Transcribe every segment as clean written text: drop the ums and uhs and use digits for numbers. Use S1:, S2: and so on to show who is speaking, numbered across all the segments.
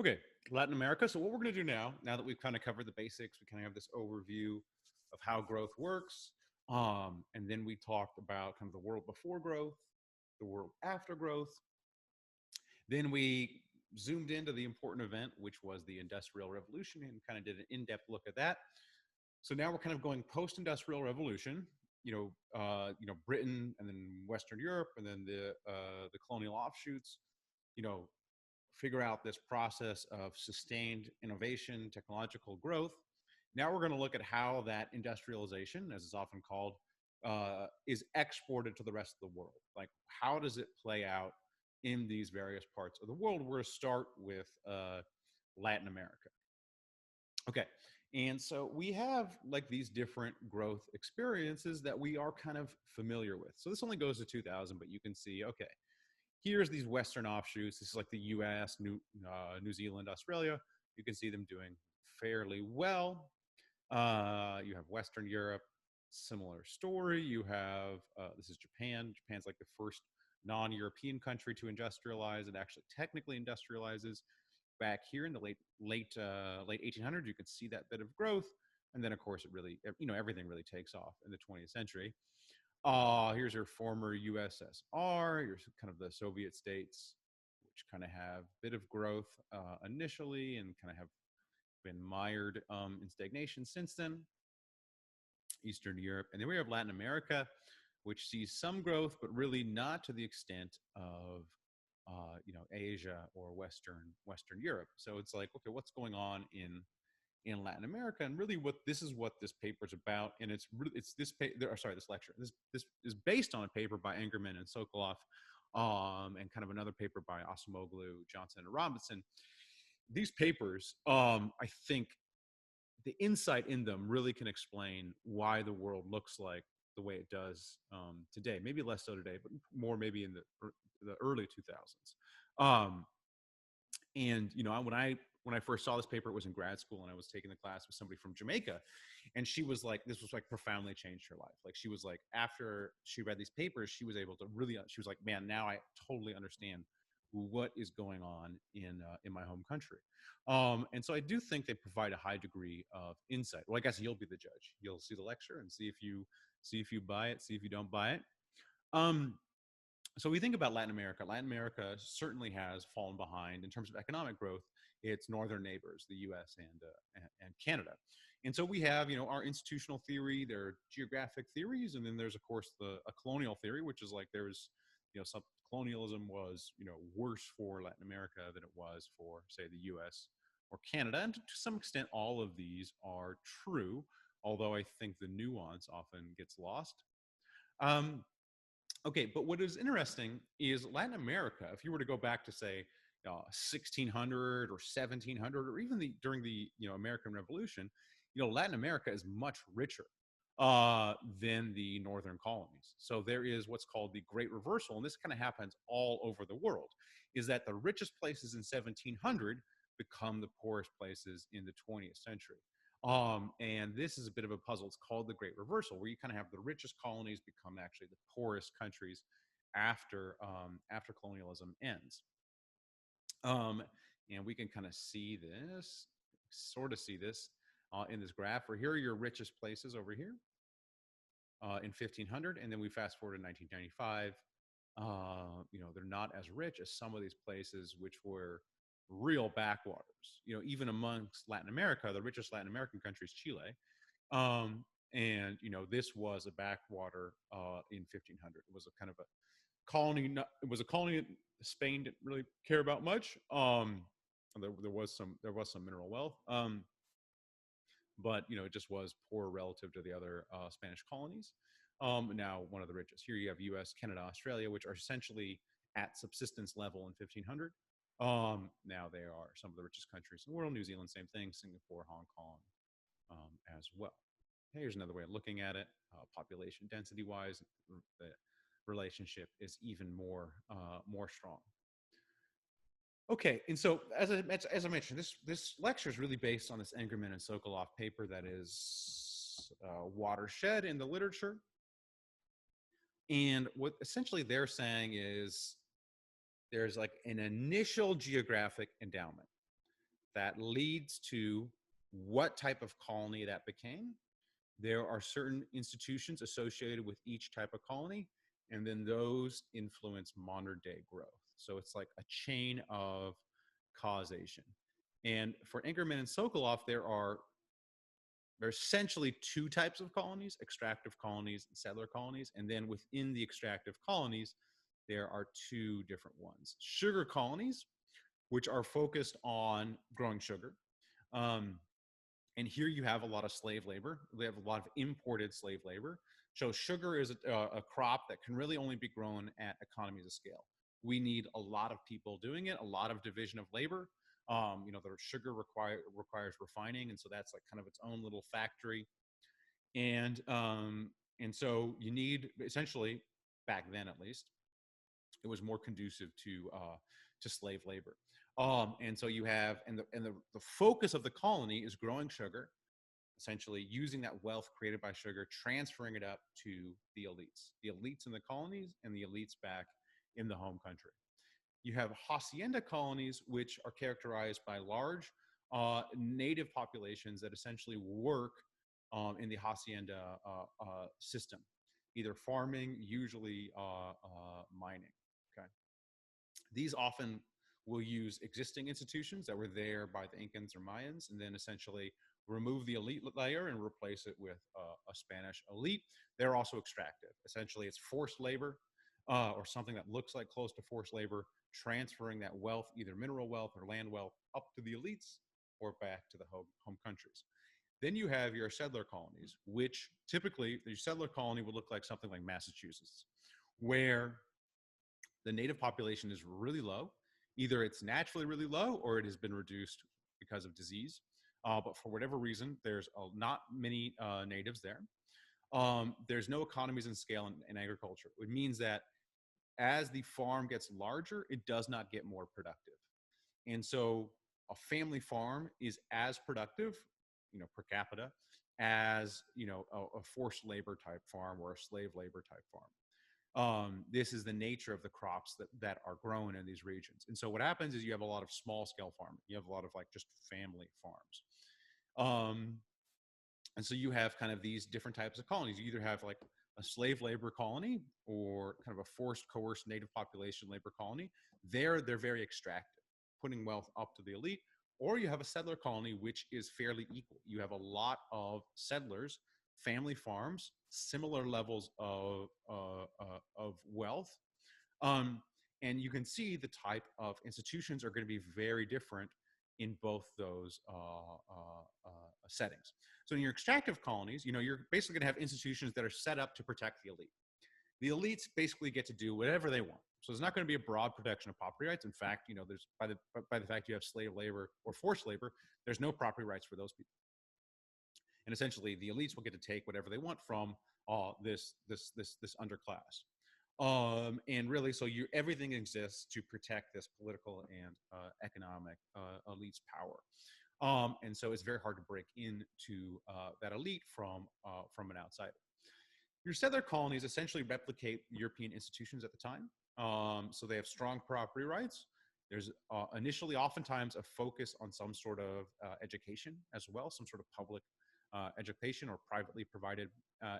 S1: Okay, Latin America. So what we're going to do now that we've kind of covered the basics, we kind of have this overview of how growth works, and then we talked about kind of the world before growth, the world after growth. Then we zoomed into the important event, which was the Industrial Revolution, and kind of did an in-depth look at that. So now we're kind of going post-industrial revolution. Britain, and then Western Europe, and then the colonial offshoots. You know, figure out this process of sustained innovation, technological growth. Now we're going to look at how that industrialization, as it's often called, is exported to the rest of the world. Like, how does it play out in these various parts of the world? We're going to start with Latin America. Okay. And so we have like these different growth experiences that we are kind of familiar with. So this only goes to 2000, but you can see, okay, here's these Western offshoots. This is like the US, New Zealand, Australia. You can see them doing fairly well. You have Western Europe, similar story. You have, this is Japan. Japan's like the first non-European country to industrialize. It actually technically industrializes back here in the late 1800s. You can see that bit of growth. And then, of course, it really, everything really takes off in the 20th century. Here's your former USSR. Here's kind of the Soviet states, which kind of have a bit of growth initially and kind of have been mired in stagnation since then. Eastern Europe. And then we have Latin America, which sees some growth, but really not to the extent of Asia or Western Europe. So it's like, okay, what's going on in Latin America? And really, what this paper is about, and it's this lecture. This is based on a paper by Engerman and Sokoloff, and kind of another paper by Asimoglu, Johnson, and Robinson. These papers, I think, the insight in them really can explain why the world looks like the way it does today. Maybe less so today, but more maybe in the early 2000s. And when I first saw this paper, it was in grad school, and I was taking the class with somebody from Jamaica, and she was like, this was like profoundly changed her life. Like, she was like, after she read these papers, she was able to really, she was like, man, now I totally understand what is going on in my home country. And so I do think they provide a high degree of insight. Well, I guess you'll be the judge. You'll see the lecture and see if you buy it, see if you don't buy it. So we think about Latin America. Latin America certainly has fallen behind in terms of economic growth its northern neighbors, the U.S. and Canada. And so we have, our institutional theory, there are geographic theories, and then there's, of course, a colonial theory, which is like there's, some colonialism was, worse for Latin America than it was for, say, the U.S. or Canada. And to some extent, all of these are true, although I think the nuance often gets lost. Okay, but what is interesting is Latin America, if you were to go back to, say, 1600 or 1700, or even during the American Revolution, Latin America is much richer than the northern colonies. So there is what's called the Great Reversal, and this kind of happens all over the world, is that the richest places in 1700 become the poorest places in the 20th century. And this is a bit of a puzzle. It's called the Great Reversal, where you kind of have the richest colonies become actually the poorest countries after colonialism ends. And we can kind of see this, in this graph, where here are your richest places over here in 1500, and then we fast forward to 1995. They're not as rich as some of these places, which were real backwaters. Even amongst Latin America, the richest Latin American country is Chile. And this was a backwater in 1500. It was a kind of a colony. It was a colony that Spain didn't really care about much. There was some mineral wealth, but it just was poor relative to the other Spanish colonies. Now one of the richest. Here you have U.S., Canada, Australia, which are essentially at subsistence level in 1500. Now they are some of the richest countries in the world. New Zealand, same thing. Singapore, Hong Kong, as well. Here's another way of looking at it. Population density wise, the relationship is even more strong. Okay, and so as I mentioned, this lecture is really based on this Engerman and Sokoloff paper that is Watershed in the literature. And what essentially they're saying is there's like an initial geographic endowment. that leads to what type of colony that became. There are certain institutions associated with each type of colony, and then those influence modern day growth. So it's like a chain of causation. And for Ingerman and Sokolov, there's essentially two types of colonies: extractive colonies and settler colonies. And then within the extractive colonies, there are two different ones: sugar colonies, which are focused on growing sugar. Um, and here you have a lot of slave labor. We have a lot of imported slave labor. So sugar is a crop that can really only be grown at economies of scale. We need a lot of people doing it, a lot of division of labor. The sugar requires refining, and so that's like kind of its own little factory. And so you need, essentially, back then at least, it was more conducive to slave labor. And so you have, the focus of the colony is growing sugar, essentially using that wealth created by sugar, transferring it up to the elites in the colonies and the elites back in the home country. You have hacienda colonies, which are characterized by large native populations that essentially work in the hacienda system, either farming, usually mining. Okay. These often will use existing institutions that were there by the Incans or Mayans, and then essentially remove the elite layer and replace it with a Spanish elite. They're also extractive. Essentially, it's forced labor or something that looks like close to forced labor, transferring that wealth, either mineral wealth or land wealth, up to the elites or back to the home countries. Then you have your settler colonies, which typically the settler colony would look like something like Massachusetts, where the native population is really low. Either it's naturally really low or it has been reduced because of disease. But for whatever reason, there's not many natives there. There's no economies in scale in agriculture. It means that as the farm gets larger, it does not get more productive. And so a family farm is as productive, per capita, as, a forced labor type farm or a slave labor type farm. This is the nature of the crops that are grown in these regions. And so what happens is you have a lot of small scale farming. You have a lot of like just family farms. And so you have kind of these different types of colonies. You either have like a slave labor colony or kind of a forced, coerced native population labor colony. They're very extractive, putting wealth up to the elite. Or you have a settler colony, which is fairly equal. You have a lot of settlers, family farms, similar levels of wealth. And you can see the type of institutions are going to be very different in both those settings. So in your extractive colonies, you're basically going to have institutions that are set up to protect the elite. The elites basically get to do whatever they want. So there's not going to be a broad protection of property rights. In fact, there's by the fact you have slave labor or forced labor, there's no property rights for those people. And essentially, the elites will get to take whatever they want from this underclass. And really, so everything exists to protect this political and economic elite's power. And so it's very hard to break into that elite from an outsider. Your settler colonies essentially replicate European institutions at the time. So they have strong property rights. There's initially oftentimes a focus on some sort of education as well, some sort of public education or privately provided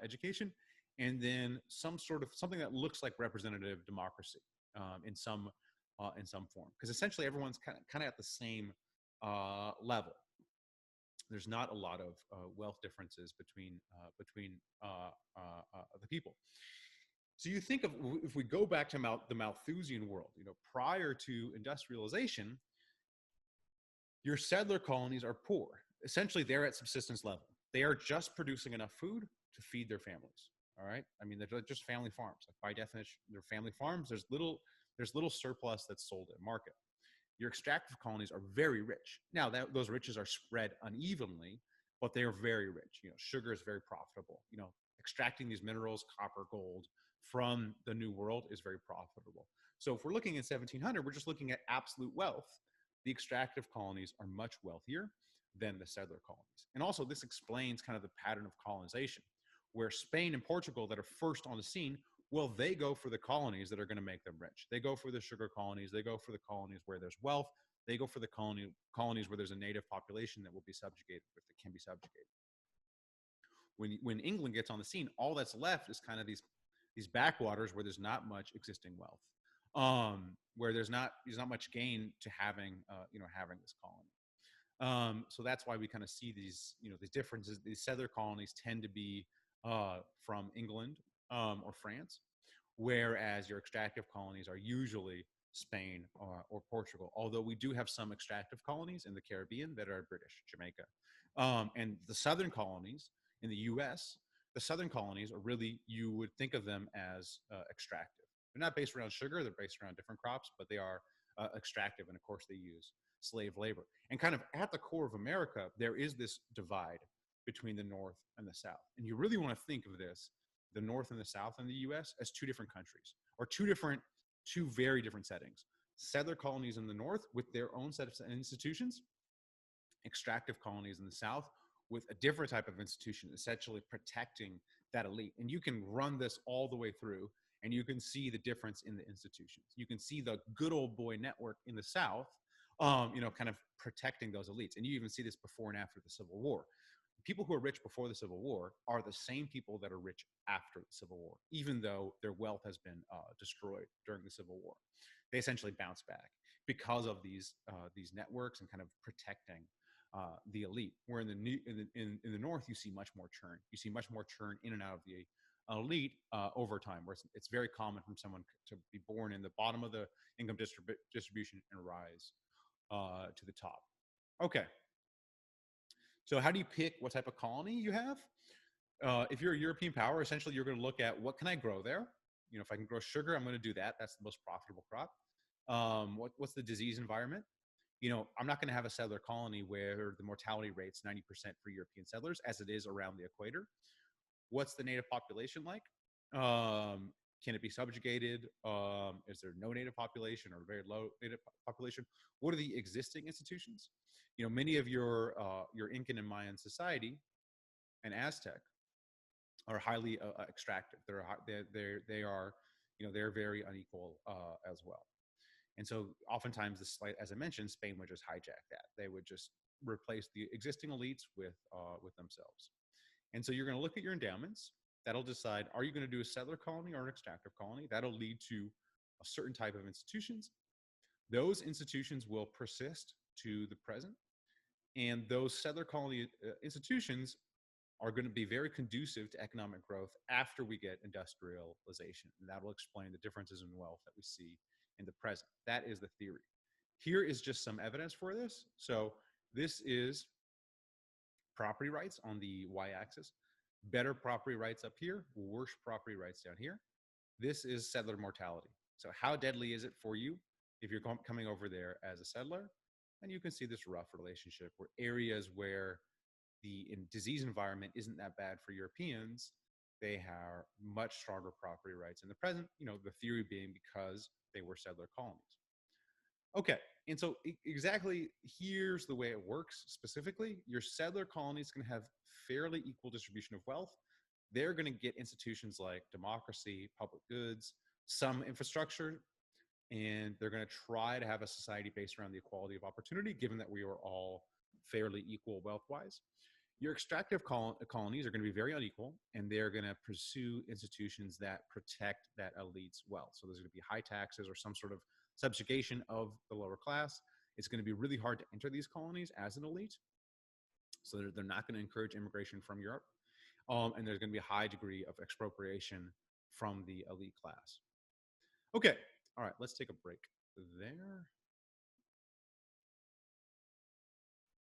S1: education, and then something that looks like representative democracy in some form, because essentially everyone's kind of at the same level. There's not a lot of wealth differences between the people. So you think of, if we go back to the Malthusian world, prior to industrialization, your settler colonies are poor. Essentially, they're at subsistence level. They are just producing enough food to feed their families. All right. I mean, they're just family farms. Like, by definition, they're family farms. There's little surplus that's sold at market. Your extractive colonies are very rich. Now, those riches are spread unevenly, but they are very rich. Sugar is very profitable. Extracting these minerals, copper, gold, from the New World is very profitable. So if we're looking at 1700, we're just looking at absolute wealth. The extractive colonies are much wealthier than the settler colonies. And also, this explains kind of the pattern of colonization, where Spain and Portugal, that are first on the scene, well, they go for the colonies that are going to make them rich. They go for the sugar colonies. They go for the colonies where there's wealth. They go for the colonies where there's a native population that will be subjugated, if it can be subjugated. When England gets on the scene, all that's left is kind of these backwaters where there's not much existing wealth, where there's not much gain to having having this colony. So that's why we kind of see these differences. These settler colonies tend to be from England or France, whereas your extractive colonies are usually Spain or Portugal. Although we do have some extractive colonies in the Caribbean that are British, Jamaica, and the southern colonies in the U.S. The southern colonies are really, you would think of them as extractive. They're not based around sugar; they're based around different crops, but they are extractive, and of course they use slave labor. And kind of at the core of America, there is this divide between the North and the South. And you really want to think of this, the North and the South in the US, as two different countries, or two very different settings. Settler colonies in the North with their own set of institutions, extractive colonies in the South with a different type of institution, essentially protecting that elite. And you can run this all the way through, and you can see the difference in the institutions. You can see the good old boy network in the South, kind of protecting those elites. And you even see this before and after the Civil War. People who are rich before the Civil War are the same people that are rich after the Civil War, even though their wealth has been destroyed during the Civil War. They essentially bounce back because of these networks and kind of protecting the elite. Where in the North, you see much more churn. You see much more churn in and out of the elite over time, where it's very common for someone to be born in the bottom of the income distribution and rise to the top. Okay. So how do you pick what type of colony you have? If you're a European power, essentially you're going to look at what can I grow there? If I can grow sugar, I'm going to do that. That's the most profitable crop. What's the disease environment? I'm not going to have a settler colony where the mortality rate's 90% for European settlers, as it is around the equator. What's the native population like? Can it be subjugated? Is there no native population or very low native population? What are the existing institutions? Many of your Incan and Mayan society and Aztec are highly extractive. They're very unequal as well. And so oftentimes, as I mentioned, Spain would just hijack that. They would just replace the existing elites with themselves. And so you're going to look at your endowments. That'll decide, are you going to do a settler colony or an extractive colony? That'll lead to a certain type of institutions. Those institutions will persist to the present. And those settler colony institutions are going to be very conducive to economic growth after we get industrialization. And that will explain the differences in wealth that we see in the present. That is the theory. Here is just some evidence for this. So this is property rights on the y-axis, better property rights up here, worse property rights down here. This is settler mortality. So how deadly is it for you if you're coming over there as a settler? And you can see this rough relationship where areas where the disease environment isn't that bad for Europeans, they have much stronger property rights in the present, the theory being because they were settler colonies. Okay, and so exactly here's the way it works specifically. Your settler colonies can have fairly equal distribution of wealth. They're going to get institutions like democracy, public goods, some infrastructure, and they're going to try to have a society based around the equality of opportunity, given that we are all fairly equal wealth-wise. Your extractive colonies are going to be very unequal, and they're going to pursue institutions that protect that elite's wealth. So there's going to be high taxes or some sort of subjugation of the lower class. It's going to be really hard to enter these colonies as an elite. So they're not going to encourage immigration from Europe. And there's going to be a high degree of expropriation from the elite class. Okay, all right, let's take a break there.